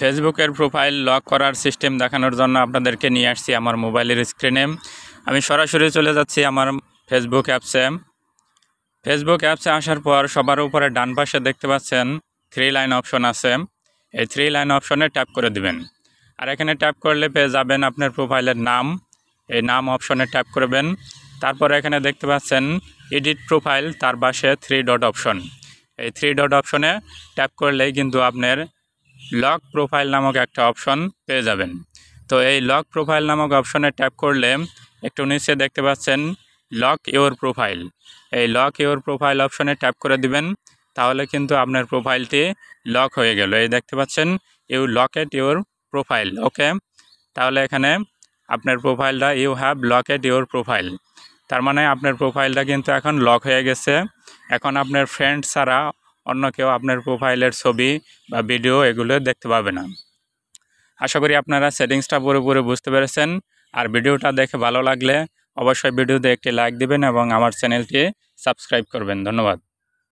ফেসবুকের profile lock করার system দেখানোর জন্য আপনাদেরকে নিয়ে আসছি আমার মোবাইলের স্ক্রিনে। আমি সরাসরি চলে যাচ্ছি আমার ফেসবুক অ্যাপসে আসার পর সবার উপরে ডান পাশে দেখতে পাচ্ছেন 3 লাইন অপশন আছে। এই 3 লাইন অপশনে ট্যাপ করে দিবেন। আর এখানে ট্যাপ করলে পেয়ে যাবেন আপনার প্রোফাইলের নাম। এই নাম অপশনে ট্যাপ করবেন। তারপরে এখানে দেখতে পাচ্ছেন এডিট প্রোফাইল, তার পাশে 3 ডট অপশন। এই 3 ডট অপশনে ট্যাপ করলেই কিন্তু আপনার লক প্রোফাইল নামক একটা অপশন পেয়ে যাবেন। তো এই লক প্রোফাইল নামক অপশনে ট্যাপ করলে একটু নিচে দেখতে পাচ্ছেন লক ইওর প্রোফাইল। এই লক ইওর প্রোফাইল অপশনে ট্যাপ করে দিবেন। তাহলে কিন্তু আপনার প্রোফাইলটি লক হয়ে গেল। এই দেখতে পাচ্ছেন you locate your profile. Okay, তাহলে এখানে আপনার প্রোফাইলটা you have locate your profile, তার মানে আপনার প্রোফাইলটা কিন্তু এখন লক হয়ে গেছে। এখন আপনার ফ্রেন্ড ছাড়া অন্য কেউ আপনার প্রোফাইলের ছবি বা ভিডিও এগুলো দেখতে পাবে না। আশা করি আপনারা সেটিংসটা পুরোপুরি বুঝতে পেরেছেন। আর ভিডিওটা দেখে ভালো লাগলে অবশ্যই ভিডিওতে একটি লাইক দিবেন এবং আমার চ্যানেলটি সাবস্ক্রাইব করবেন। ধন্যবাদ।